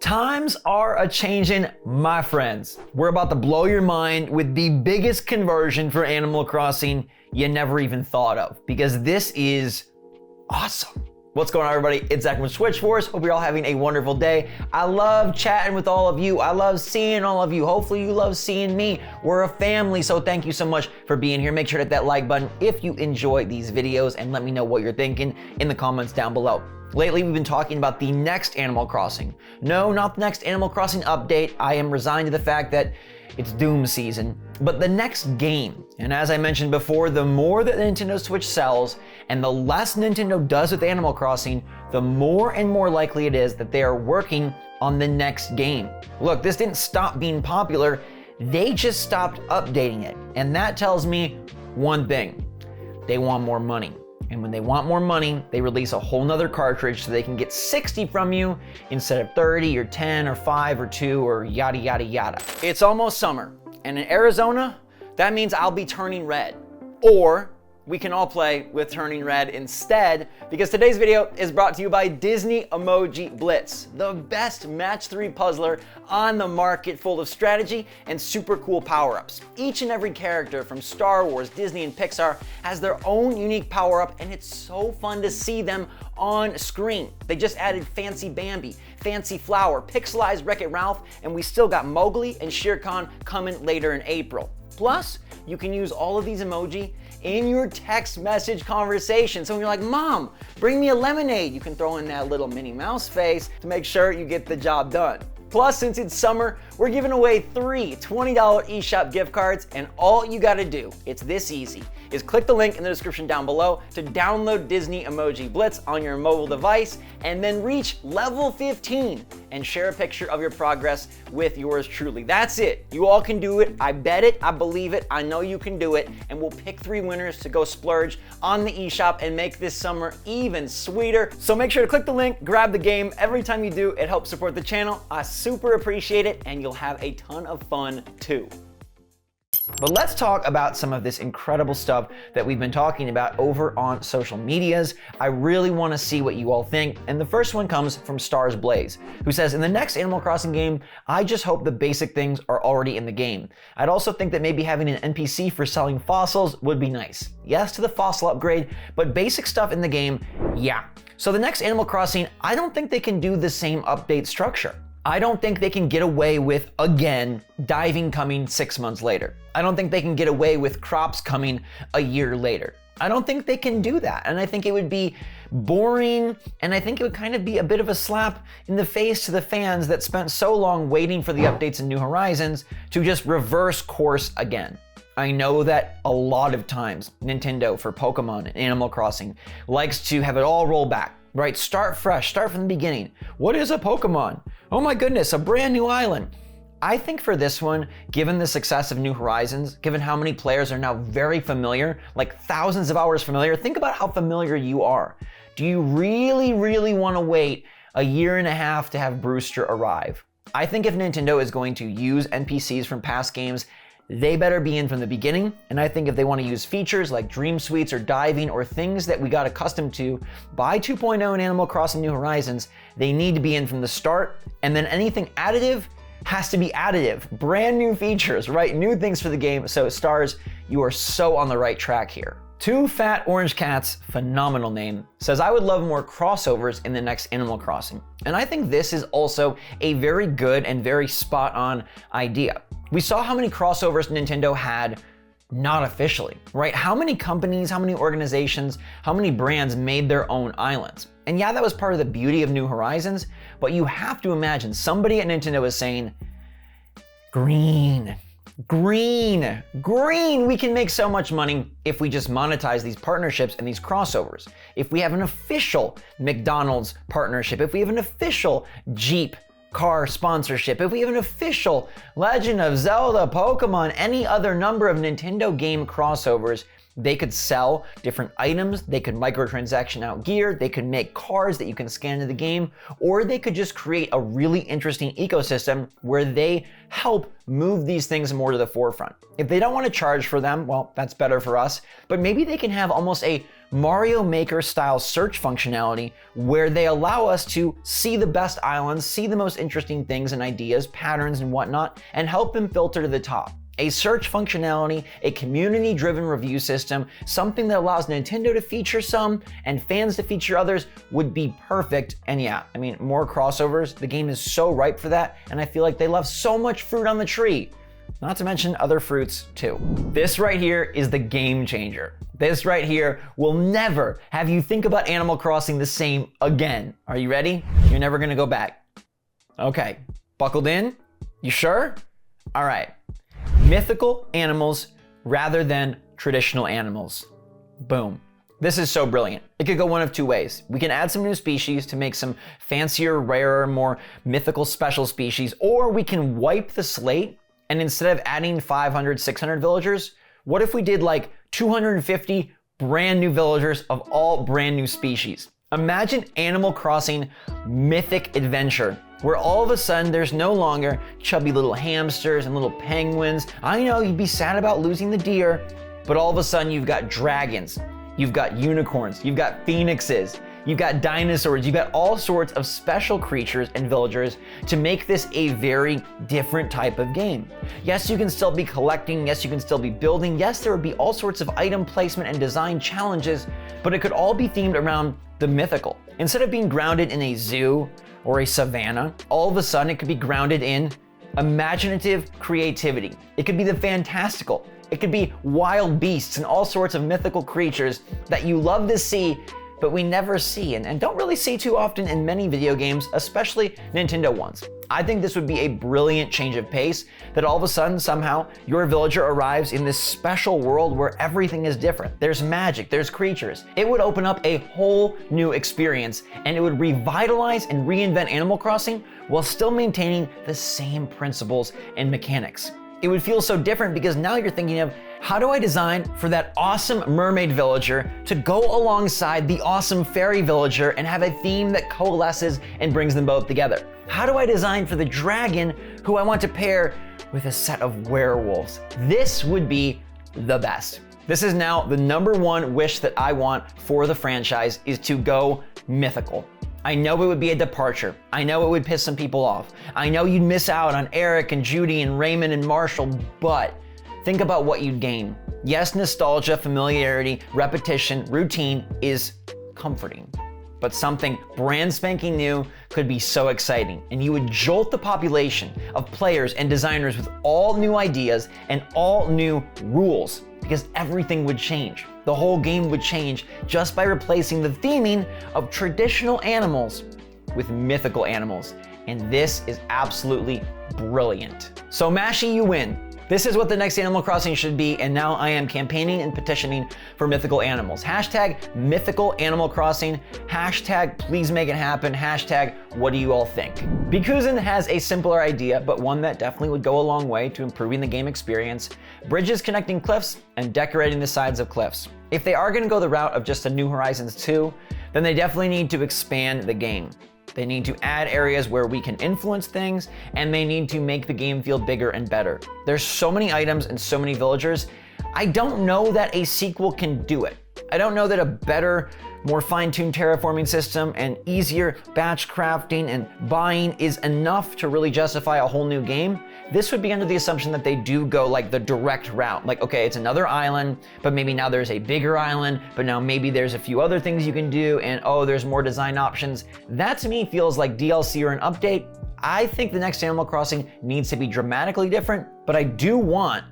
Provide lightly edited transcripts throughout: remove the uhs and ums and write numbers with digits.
Times are a-changin', my friends. We're about to blow your mind with the biggest conversion for Animal Crossing you never even thought of, because this is awesome. What's going on, everybody? It's Zach from SwitchForce. Hope you're all having a wonderful day. I love chatting with all of you. I love seeing all of you. Hopefully you love seeing me. We're a family, so thank you so much for being here. Make sure to hit that like button if you enjoy these videos, and let me know what you're thinking in the comments down below. Lately, we've been talking about the next Animal Crossing. No, not the next Animal Crossing update. I am resigned to the fact that it's Doom season, but the next game. And as I mentioned before, the more that Nintendo Switch sells and the less Nintendo does with Animal Crossing, the more and more likely it is that they are working on the next game. Look, this didn't stop being popular. They just stopped updating it. And that tells me one thing: they want more money. And when they want more money, they release a whole nother cartridge so they can get 60 from you instead of 30 or 10 or 5 or 2 or yada, yada, yada. It's almost summer, and in Arizona, that means I'll be turning red. Or we can all play with turning red instead, because today's video is brought to you by Disney Emoji BLITZ, the best match 3 puzzler on the market, full of strategy and super cool power-ups. Each and every character from Star Wars, Disney, and Pixar has their own unique power-up, and it's so fun to see them on screen. They just added Fancy Bambi, Fancy Flower, Pixelized Wreck-It Ralph, and we still got Mowgli and Shere Khan coming later in April. Plus, you can use all of these emoji in your text message conversation. So when you're like, "Mom, bring me a lemonade," you can throw in that little Minnie Mouse face to make sure you get the job done. Plus, since it's summer, we're giving away 3 $20 eShop gift cards, and all you gotta do, it's this easy, is click the link in the description down below to download Disney Emoji BLITZ on your mobile device, and then reach level 15 and share a picture of your progress with yours truly. That's it. You all can do it. I bet it. I believe it. I know you can do it. And we'll pick 3 winners to go splurge on the eShop and make this summer even sweeter. So make sure to click the link, grab the game. Every time you do, it helps support the channel. I super appreciate it, and you'll have a ton of fun too. But let's talk about some of this incredible stuff that we've been talking about over on social medias. I really want to see what you all think. And the first one comes from Stars Blaze, who says, "In the next Animal Crossing game, I just hope the basic things are already in the game. I'd also think that maybe having an NPC for selling fossils would be nice. Yes to the fossil upgrade, but basic stuff in the game, yeah." So the next Animal Crossing, I don't think they can do the same update structure. I don't think they can get away with, again, diving coming 6 months later. I don't think they can get away with crops coming a year later. I don't think they can do that. And I think it would be boring, and I think it would kind of be a bit of a slap in the face to the fans that spent so long waiting for the updates in New Horizons to just reverse course again. I know that a lot of times Nintendo, for Pokemon and Animal Crossing, likes to have it all roll back, right? Start fresh, start from the beginning. What is a Pokemon? Oh my goodness, a brand new island. I think for this one, given the success of New Horizons, given how many players are now very familiar, like thousands of hours familiar, think about how familiar you are. Do you really, really want to wait a year and a half to have Brewster arrive? I think if Nintendo is going to use NPCs from past games, they better be in from the beginning. And I think if they want to use features like Dream Suites or diving or things that we got accustomed to by 2.0 and Animal Crossing New Horizons, they need to be in from the start. And then anything additive has to be additive. Brand new features, right? New things for the game. So Stars, you are so on the right track here. Two Fat Orange Cats, phenomenal name, says, "I would love more crossovers in the next Animal Crossing." And I think this is also a very good and very spot on idea. We saw how many crossovers Nintendo had not officially, right? How many companies, how many organizations, how many brands made their own islands? And yeah, that was part of the beauty of New Horizons, but you have to imagine somebody at Nintendo is saying, green, we can make so much money if we just monetize these partnerships and these crossovers. If we have an official McDonald's partnership, if we have an official Jeep car sponsorship, if we have an official Legend of Zelda, Pokemon, any other number of Nintendo game crossovers, They could sell different items, they could microtransaction out gear, they could make cards that you can scan into the game, or they could just create a really interesting ecosystem where they help move these things more to the forefront. If they don't want to charge for them, well, that's better for us, but maybe they can have almost a Mario Maker style search functionality where they allow us to see the best islands, see the most interesting things and ideas, patterns and whatnot, and help them filter to the top. A search functionality, a community-driven review system, something that allows Nintendo to feature some and fans to feature others would be perfect. And yeah, I mean, more crossovers. The game is so ripe for that, and I feel like they left so much fruit on the tree. Not to mention other fruits too. This right here is the game changer. This right here will never have you think about Animal Crossing the same again. Are you ready? You're never gonna go back. Okay, buckled in? You sure? All right. Mythical animals rather than traditional animals. Boom. This is so brilliant. It could go one of two ways. We can add some new species to make some fancier, rarer, more mythical special species, or we can wipe the slate and instead of adding 500, 600 villagers, what if we did like 250 brand new villagers of all brand new species? Imagine Animal Crossing Mythic Adventure, where all of a sudden there's no longer chubby little hamsters and little penguins. I know you'd be sad about losing the deer, but all of a sudden you've got dragons, you've got unicorns, you've got phoenixes, you've got dinosaurs, you've got all sorts of special creatures and villagers to make this a very different type of game. Yes, you can still be collecting, yes, you can still be building, yes, there would be all sorts of item placement and design challenges, but it could all be themed around the mythical. Instead of being grounded in a zoo or a savanna, all of a sudden it could be grounded in imaginative creativity. It could be the fantastical. It could be wild beasts and all sorts of mythical creatures that you love to see, but we never see and don't really see too often in many video games, especially Nintendo ones. I think this would be a brilliant change of pace, that all of a sudden, somehow, your villager arrives in this special world where everything is different. There's magic, there's creatures. It would open up a whole new experience, and it would revitalize and reinvent Animal Crossing while still maintaining the same principles and mechanics. It would feel so different because now you're thinking of, how do I design for that awesome mermaid villager to go alongside the awesome fairy villager and have a theme that coalesces and brings them both together? How do I design for the dragon who I want to pair with a set of werewolves? This would be the best. This is now the #1 wish that I want for the franchise, is to go mythical. I know it would be a departure. I know it would piss some people off. I know you'd miss out on Eric and Judy and Raymond and Marshall, but think about what you'd gain. Yes, nostalgia, familiarity, repetition, routine is comforting, but something brand spanking new could be so exciting, and you would jolt the population of players and designers with all new ideas and all new rules, because everything would change. The whole game would change just by replacing the theming of traditional animals with mythical animals. And this is absolutely brilliant. So Mashy, you win. This is what the next Animal Crossing should be, and now I am campaigning and petitioning for mythical animals. Hashtag mythical Animal Crossing. Hashtag please make it happen. Hashtag what do you all think? Bikuzen has a simpler idea, but one that definitely would go a long way to improving the game experience. Bridges connecting cliffs and decorating the sides of cliffs. If they are gonna go the route of just a New Horizons 2, then they definitely need to expand the game. They need to add areas where we can influence things, and they need to make the game feel bigger and better. There's so many items and so many villagers. I don't know that a sequel can do it. I don't know that a better, more fine-tuned terraforming system and easier batch crafting and buying is enough to really justify a whole new game. This would be under the assumption that they do go like the direct route. Like, okay, it's another island, but maybe now there's a bigger island, but now maybe there's a few other things you can do, and oh, there's more design options. That to me feels like DLC or an update. I think the next Animal Crossing needs to be dramatically different, but I do want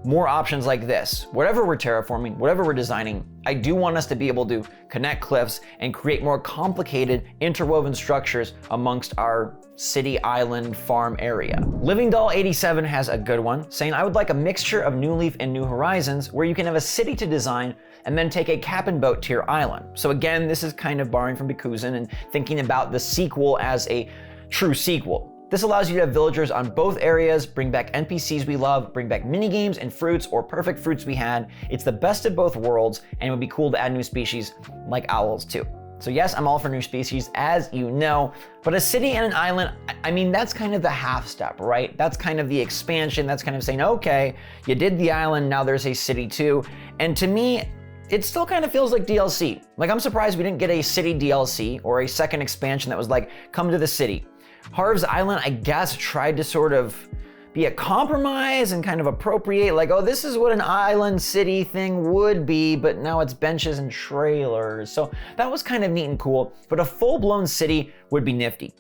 more options like this. Whatever we're terraforming, whatever we're designing, I do want us to be able to connect cliffs and create more complicated interwoven structures amongst our city, island, farm area. Living Doll 87 has a good one, saying, I would like a mixture of New Leaf and New Horizons where you can have a city to design and then take a cabin boat to your island. So again, this is kind of borrowing from Bikuzen and thinking about the sequel as a true sequel. This allows you to have villagers on both areas, bring back NPCs we love, bring back minigames and fruits or perfect fruits we had. It's the best of both worlds, and it would be cool to add new species like owls too. So yes, I'm all for new species, as you know, but a city and an island, I mean, that's kind of the half step, right? That's kind of the expansion. That's kind of saying, okay, you did the island, now there's a city too. And to me, it still kind of feels like DLC. Like, I'm surprised we didn't get a city DLC or a second expansion that was like, come to the city. Harv's Island, I guess, tried to sort of be a compromise and kind of appropriate, like, oh, this is what an island city thing would be, but now it's benches and trailers. So that was kind of neat and cool, but a full-blown city would be nifty.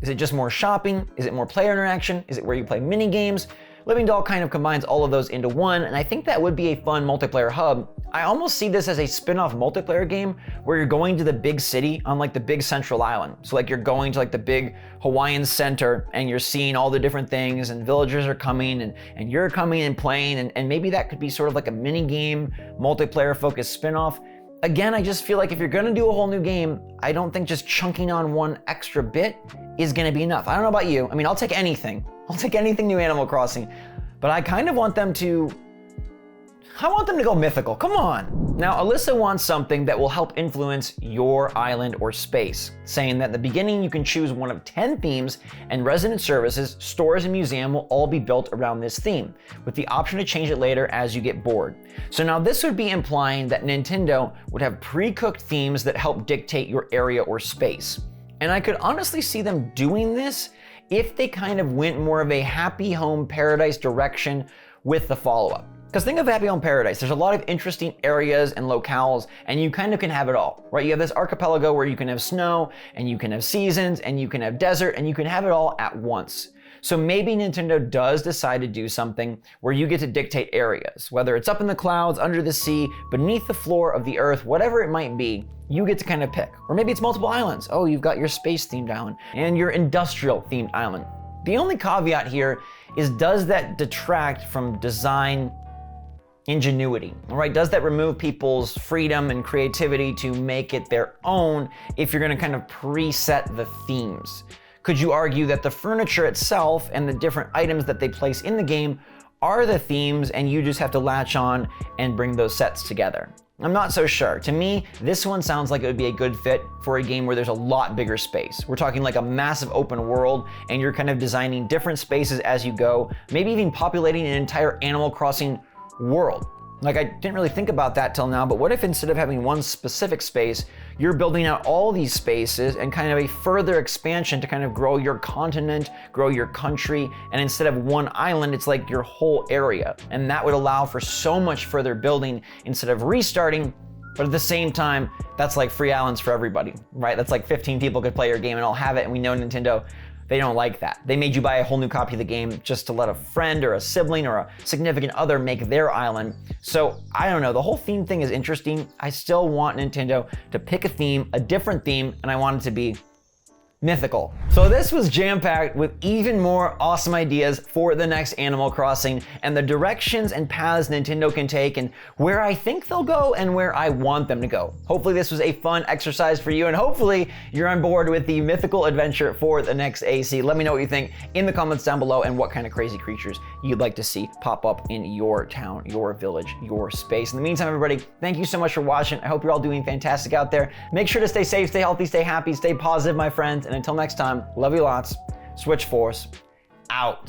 Is it just more shopping? Is it more player interaction? Is it where you play mini games? Living Doll kind of combines all of those into one, and I think that would be a fun multiplayer hub. I almost see this as a spin-off multiplayer game where you're going to the big city on like the big central island. So like you're going to like the big Hawaiian center and you're seeing all the different things and villagers are coming and you're coming and playing, and maybe that could be sort of like a mini game, multiplayer focused spin-off. Again, I just feel like if you're gonna do a whole new game, I don't think just chunking on one extra bit is gonna be enough. I don't know about you. I mean, I'll take anything. I'll take anything new Animal Crossing, but I kind of want them to go mythical. Come on. Now, Alyssa wants something that will help influence your island or space, saying that in the beginning you can choose one of 10 themes, and resident services, stores, and museum will all be built around this theme, with the option to change it later as you get bored. So now this would be implying that Nintendo would have pre-cooked themes that help dictate your area or space. And I could honestly see them doing this if they kind of went more of a Happy Home Paradise direction with the follow-up. Because think of Happy Home Paradise, there's a lot of interesting areas and locales, and you kind of can have it all, right? You have this archipelago where you can have snow, and you can have seasons, and you can have desert, and you can have it all at once. So maybe Nintendo does decide to do something where you get to dictate areas, whether it's up in the clouds, under the sea, beneath the floor of the earth, whatever it might be, you get to kind of pick. Or maybe it's multiple islands. Oh, you've got your space themed island and your industrial themed island. The only caveat here is, does that detract from design ingenuity, all right? Does that remove people's freedom and creativity to make it their own if you're gonna kind of preset the themes? Could you argue that the furniture itself and the different items that they place in the game are the themes and you just have to latch on and bring those sets together? I'm not so sure. To me, this one sounds like it would be a good fit for a game where there's a lot bigger space. We're talking like a massive open world and you're kind of designing different spaces as you go, maybe even populating an entire Animal Crossing world. Like, I didn't really think about that till now, but what if instead of having one specific space, you're building out all these spaces and kind of a further expansion to kind of grow your continent, grow your country, and instead of one island, it's like your whole area. And that would allow for so much further building instead of restarting, but at the same time, that's like free islands for everybody, right? That's like 15 people could play your game and all have it, and we know Nintendo, they don't like that. They made you buy a whole new copy of the game just to let a friend or a sibling or a significant other make their island. So I don't know, the whole theme thing is interesting. I still want Nintendo to pick a theme, a different theme, and I want it to be mythical. So this was jam-packed with even more awesome ideas for the next Animal Crossing and the directions and paths Nintendo can take and where I think they'll go and where I want them to go. Hopefully this was a fun exercise for you and hopefully you're on board with the mythical adventure for the next AC. Let me know what you think in the comments down below and what kind of crazy creatures you'd like to see pop up in your town, your village, your space. In the meantime, everybody, thank you so much for watching. I hope you're all doing fantastic out there. Make sure to stay safe, stay healthy, stay happy, stay positive, my friends. And until next time, love you lots. SwitchForce out.